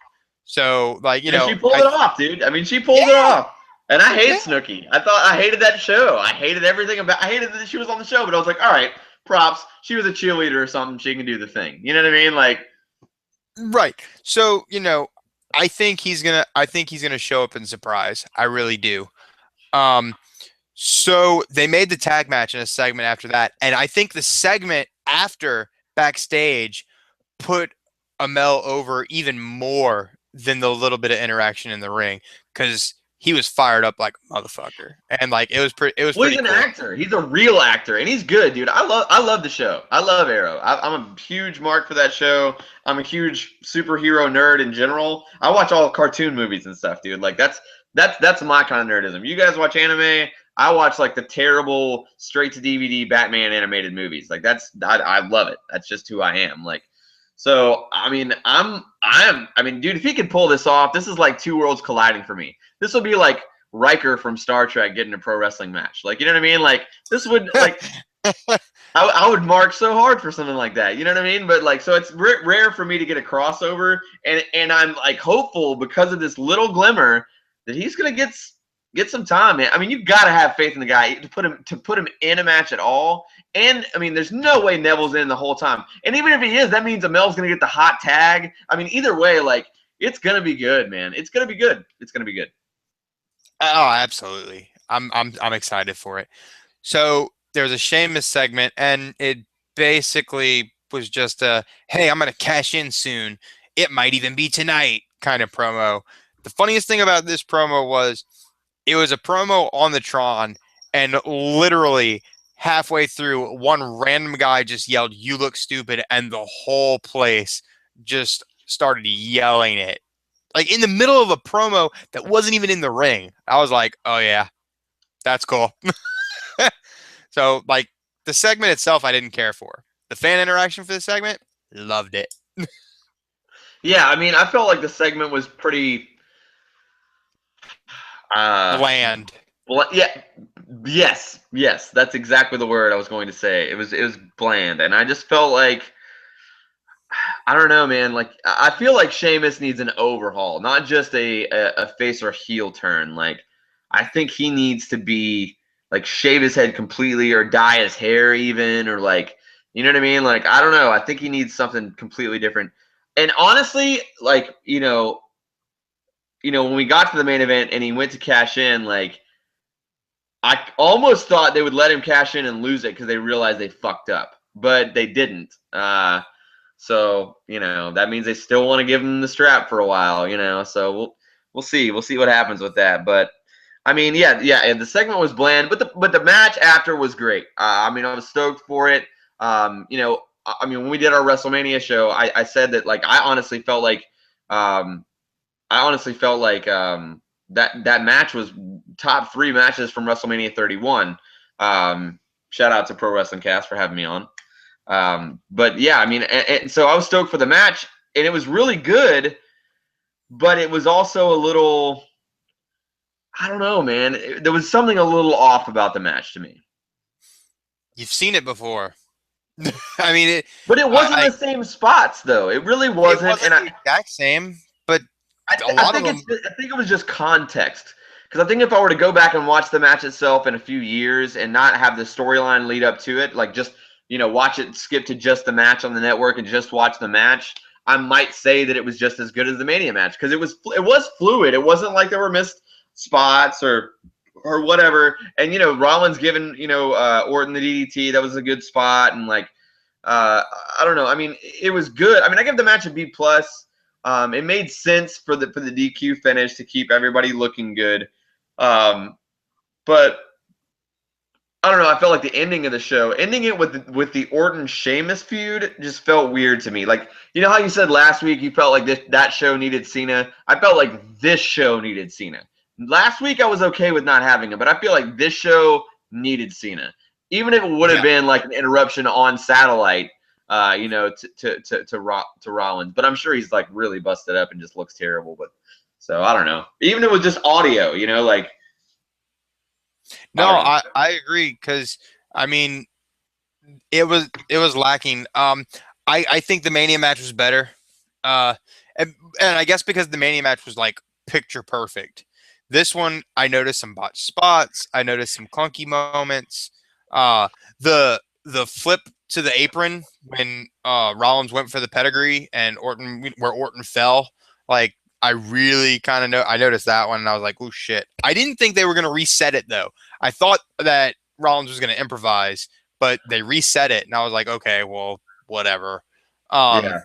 So like, And she pulled it off, dude. I mean, she pulled it yeah, off. And I hate yeah. Snooki. I hated that show. I hated everything about. I hated that she was on the show, but I was like, all right, props. She was a cheerleader or something. She can do the thing. You know what I mean? Like, Right. So, I think he's gonna show up and surprise. I really do. Um, so they made the tag match in a segment after that, and I think the segment after backstage put Amel over even more than the little bit of interaction in the ring because he was fired up like a motherfucker, and like it was well, he's pretty an cool. actor. He's a real actor, and he's good, dude. I love the show. I love Arrow. I'm a huge mark for that show. I'm a huge superhero nerd in general. I watch all cartoon movies and stuff, dude. Like that's my kind of nerdism. You guys watch anime? I watch like the terrible straight to DVD Batman animated movies. Like I love it. That's just who I am. Like, so I mean, I mean, dude, if he could pull this off, this is like two worlds colliding for me. This will be like Riker from Star Trek getting a pro wrestling match. Like, you know what I mean? Like, this would like I would mark so hard for something like that. You know what I mean? But like, so it's rare for me to get a crossover, and I'm like hopeful because of this little glimmer that he's gonna get some time, man. I mean, you've got to have faith in the guy to put him in a match at all. And I mean, there's no way Neville's in the whole time. And even if he is, that means Amel's gonna get the hot tag. I mean, either way, like it's gonna be good, man. It's gonna be good. It's gonna be good. Oh, absolutely. I'm excited for it. So there was a Sheamus segment, and it basically was just a "Hey, I'm gonna cash in soon. It might even be tonight" kind of promo. The funniest thing about this promo was it was a promo on the Tron, and literally halfway through, one random guy just yelled, "You look stupid," and the whole place just started yelling it. Like in the middle of a promo that wasn't even in the ring. I was like, "Oh yeah, that's cool." So like the segment itself, I didn't care for. The fan interaction for the segment, loved it. Yeah, I mean, I felt like the segment was pretty. Uh, Bland. yeah, yes, that's exactly the word I was going to say. It was bland, and I just felt like I don't know, man. Like I feel like Sheamus needs an overhaul, not just a face or heel turn. Like I think he needs to be like shave his head completely or dye his hair even or like you know what I mean? Like I don't know. I think he needs something completely different. And honestly, like when we got to the main event and he went to cash in, like I almost thought they would let him cash in and lose it because they realized they fucked up, but they didn't. So that means they still want to give him the strap for a while. So we'll see what happens with that. But I mean, yeah. And the segment was bland, but the match after was great. I mean, I was stoked for it. I mean, when we did our WrestleMania show, I said that like um, I honestly felt like that match was top three matches from WrestleMania 31. Shout out to Pro Wrestling Cast for having me on. But yeah, I mean, and so I was stoked for the match, and it was really good, but it was also a little, I don't know, man. There was something a little off about the match to me. You've seen it before. I mean, But it wasn't I the same spots, though. It really it wasn't, wasn't and the exact same, but I, a th- I lot of think them. I think it was just context. Because I think if I were to go back and watch the match itself in a few years and not have the storyline lead up to it, like just watch it skip to just the match on the network and just watch the match, I might say that it was just as good as the Mania match because it was fluid. It wasn't like there were missed spots or whatever. And Rollins giving Orton the DDT, that was a good spot. And like I don't know. I mean, it was good. I mean, I give the match a B plus. It made sense for the DQ finish to keep everybody looking good. But I don't know. I felt like the ending of the show, ending it with the Orton Sheamus feud, just felt weird to me. Like how you said last week, you felt like that show needed Cena. I felt like this show needed Cena. Last week I was okay with not having him, but I feel like this show needed Cena, even if it would have Yeah. been like an interruption on satellite. To Rollins, but I'm sure he's like really busted up and just looks terrible. But so I don't know. Even if it was just audio, like No, I don't know. I agree because I mean it was lacking. I think the Mania match was better. Uh, and I guess because the Mania match was like picture perfect. This one, I noticed some botched spots. I noticed some clunky moments. Uh, the flip to the apron when Rollins went for the pedigree and where Orton fell. Like I really kind of know. I noticed that one and I was like, oh shit. I didn't think they were gonna reset it though. I thought that Rollins was gonna improvise, but they reset it and I was like, okay, well, whatever. Um, Yeah,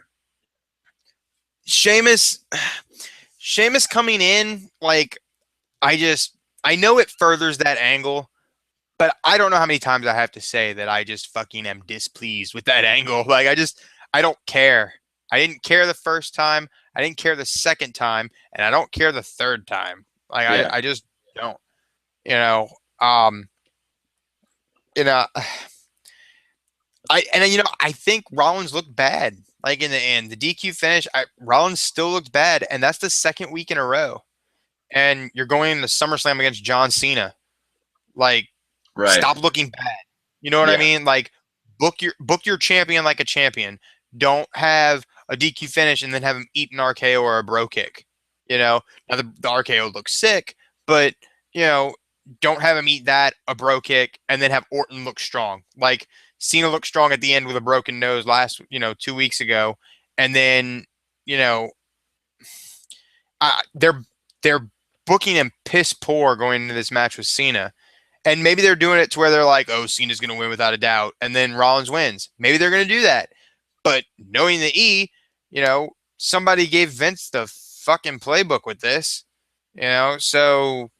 Sheamus, Sheamus coming in, like I know it furthers that angle, but I don't know how many times I have to say that I just fucking am displeased with that angle. Like I don't care. I didn't care the first time. I didn't care the second time, and I don't care the third time. Like yeah, I just don't. You know, um, you know, I think Rollins looked bad. Like in the end, the DQ finish, Rollins still looked bad, and that's the second week in a row. And you're going into SummerSlam against John Cena. Like, right. stop looking bad. You know what I Yeah, mean? Like, book your champion like a champion. Don't have a DQ finish and then have him eat an RKO or a bro kick. Now the RKO looks sick, but you know, don't have him eat that a bro kick and then have Orton look strong. Like Cena looked strong at the end with a broken nose 2 weeks ago, and then you know they're booking him piss poor going into this match with Cena. And maybe they're doing it to where they're like, oh, Cena's going to win without a doubt. And then Rollins wins. Maybe they're going to do that. But knowing the somebody gave Vince the fucking playbook with this. So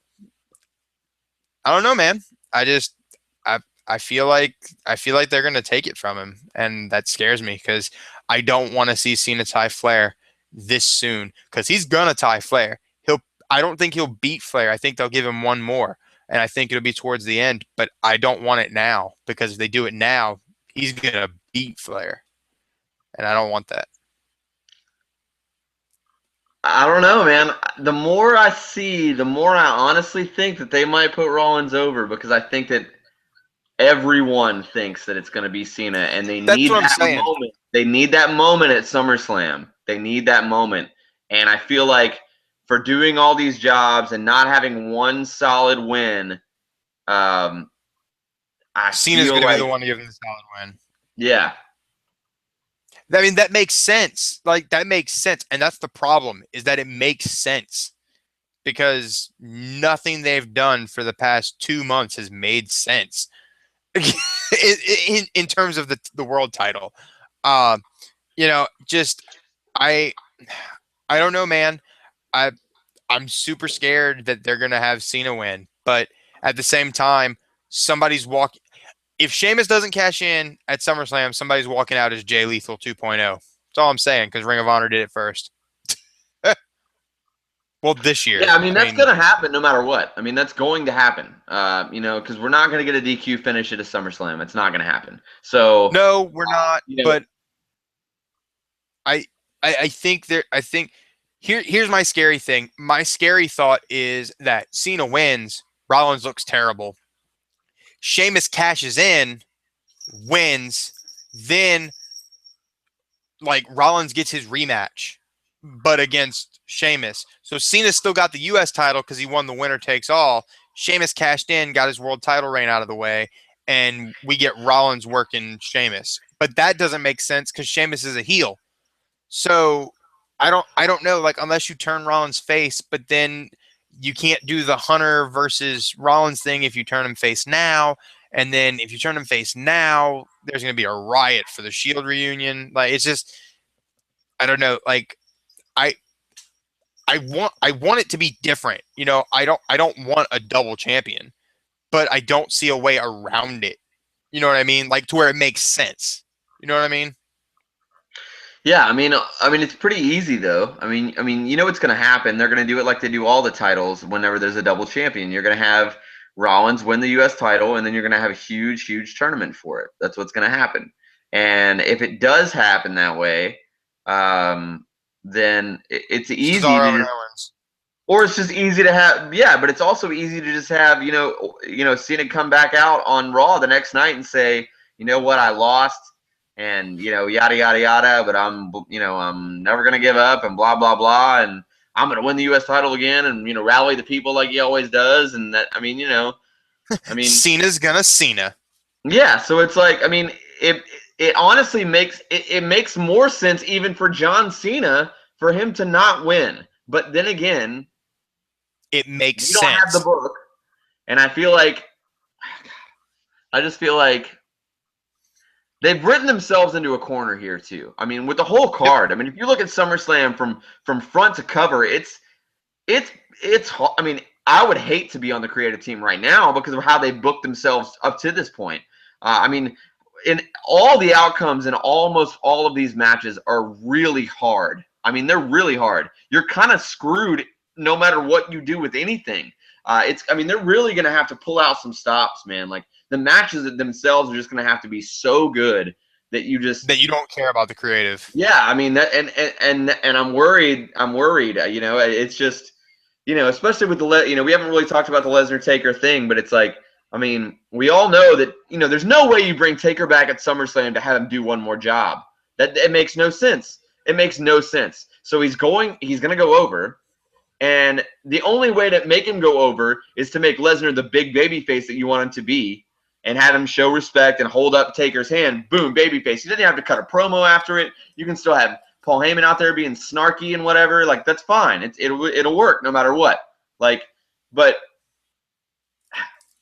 I don't know, man. I just I I feel like they're gonna take it from him, and that scares me because I don't want to see Cena tie Flair this soon because he's gonna tie Flair. I don't think he'll beat Flair. I think they'll give him one more, and I think it'll be towards the end. But I don't want it now because if they do it now, he's gonna beat Flair, and I don't want that. I don't know, man. The more I see, the more I honestly think that they might put Rollins over because I think that everyone thinks that it's going to be Cena, and they That's need what I'm that saying. moment. They need that moment at SummerSlam. They need that moment. And I feel like for doing all these jobs and not having one solid win, um, I Cena's feel going to be the like, one to give him the solid win. yeah. I mean, that makes sense. Like, that makes sense. And that's the problem, is that it makes sense because nothing they've done for the past 2 months has made sense in terms of the world title. Uh, just I I don't know, man. I I'm super scared that they're gonna have Cena win, but at the same time, somebody's walking. If Sheamus doesn't cash in at SummerSlam, somebody's walking out as Jay Lethal 2.0. That's all I'm saying because Ring of Honor did it first. Well, this Yeah, year. I mean I that's mean, gonna happen no matter what. I mean that's going to happen. Because we're not gonna get a DQ finish at a SummerSlam. It's not gonna happen. So, no, we're not. you know, But I I think there. I think here's my scary thing. My scary thought is that Cena wins. Rollins looks terrible. Sheamus cashes in, wins, then like Rollins gets his rematch, but against Sheamus. So Cena's still got the U.S. title because he won the winner takes all. Sheamus cashed in, got his world title reign out of the way, and we get Rollins working Sheamus. But that doesn't make sense because Sheamus is a heel. So I don't know, like unless you turn Rollins face, but then you can't do the Hunter versus Rollins thing if you turn him face now. And then if you turn him face now, there's gonna be a riot for the Shield reunion. Like it's just I don't know. Like I I want it to be different. I don't want a double champion, but I don't see a way around it. You know what I mean? Like to where it makes sense. You know what I mean? yeah, I mean, it's pretty easy though. You know what's going to happen. They're going to do it like they do all the titles. Whenever there's a double champion, you're going to have Rollins win the U.S. title, and then you're going to have a huge, huge tournament for it. That's what's going to happen. And if it does happen that way, um, then it's easy Cesaro to and just, Owens. or it's just easy to have. Yeah, but it's also easy to just have Cena come back out on Raw the next night and say, you know what, I lost and yada yada yada, but I'm never gonna give up and blah blah blah, and I'm gonna win the U.S. title again, and rally the people like he always does, and that I mean Cena's gonna Cena. yeah. So it's like it honestly makes more sense even for John Cena for him to not win, but then again It makes we don't have the sense. book, and I just feel like they've written themselves into a corner here too. I mean, with the whole Yep. card. I mean, if you look at SummerSlam from front to cover, it's it's. I mean, I would hate to be on the creative team right now because of how they booked themselves up to this point. I mean, in all the outcomes in almost all of these matches are really hard. I mean, they're really hard. You're kind of screwed no matter what you do with anything. I mean, they're really going to have to pull out some stops, man. Like the matches themselves are just going to have to be so good that you just That you don't care about the creative. yeah. I mean that and I'm worried. I'm worried. It's just especially with we haven't really talked about the Lesnar Taker thing, but it's like I mean we all know that there's no way you bring Taker back at SummerSlam to have him do one more job. That it makes no sense. It makes no sense. So he's going to go over. And the only way to make him go over is to make Lesnar the big baby face that you want him to be and have him show respect and hold up Taker's hand. Boom, baby face. He doesn't have to cut a promo after it. You can still have Paul Heyman out there being snarky and whatever. Like, that's fine. It'll work no matter what. Like, but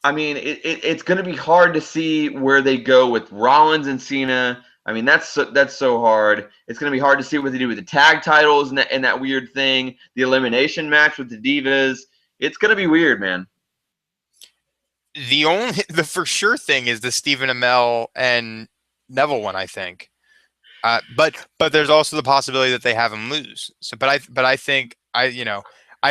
I mean, it's going to be hard to see where they go with Rollins and Cena. I mean, that's so hard. It's going to be hard to see what they do with the tag titles and that weird thing, the elimination match with the Divas. It's going to be weird, man. The for sure thing is the Stephen Amell and Neville one, I think. But there's also the possibility that they have him lose. So, but I think I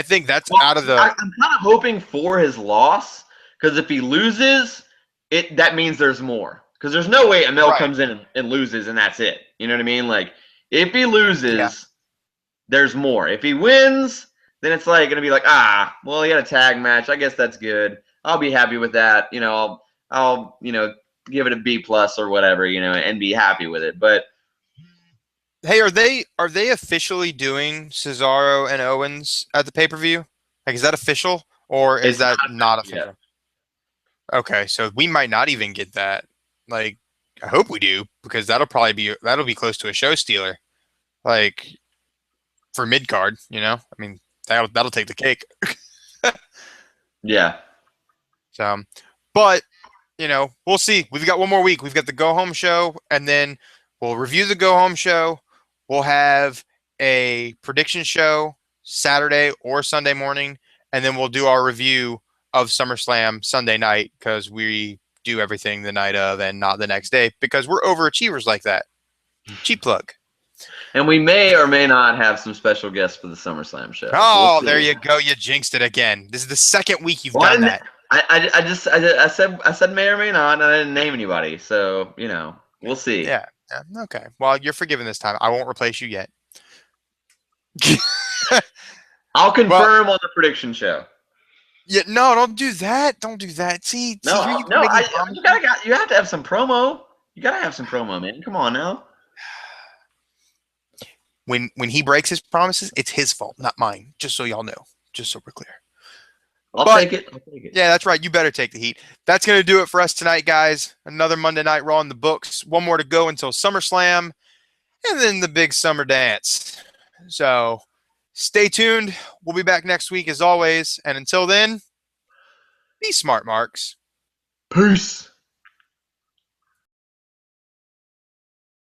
think that's Well, out of the I'm kind of hoping for his loss because if he loses, that means there's more. Because there's no way Amell right. comes in and loses and that's it. You know what I mean? Like, if he Yeah. loses, there's more. If he wins, then it's like gonna be like, well, he had a tag match. I guess that's good. I'll be happy with that. I'll give it a B plus or whatever, and be happy with it. But Hey, are they officially doing Cesaro and Owens at the pay-per-view? Like, is that official or is it's not that not official yet. official? Okay, so we might not even get that. Like, I hope we do because that'll be close to a show stealer. Like for mid card, I mean, that'll take the cake. Yeah, So, but we'll see. We've got one more week. We've got the go home show, and then we'll review the go home show. We'll have a prediction show Saturday or Sunday morning, and then we'll do our review of SummerSlam Sunday night because we do everything the night of and not the next day because we're overachievers like that. Cheap plug. and we may or may not have some special guests for the SummerSlam show. We'll Oh, there see. you go. You jinxed it again. This is the second week you've Well, done that. I said may or may not, and I didn't name anybody. So we'll see. Yeah. Yeah. Okay. Well, you're forgiven this time. I won't replace you yet. I'll Well, confirm on the prediction show. yeah, no, don't do that. Don't do that. See, here you go No, making promises. you have to have some promo. You gotta have some promo, man. Come on now. When he breaks his promises, it's his fault, not mine. Just so y'all know. Just so we're clear. I'll But take it. I'll take it. yeah, that's right. You better take the heat. That's gonna do it for us tonight, guys. Another Monday Night Raw in the books. One more to go until SummerSlam, and then the big summer dance. So stay tuned. We'll be back next week as always. And until then, be smart, Marks. Peace.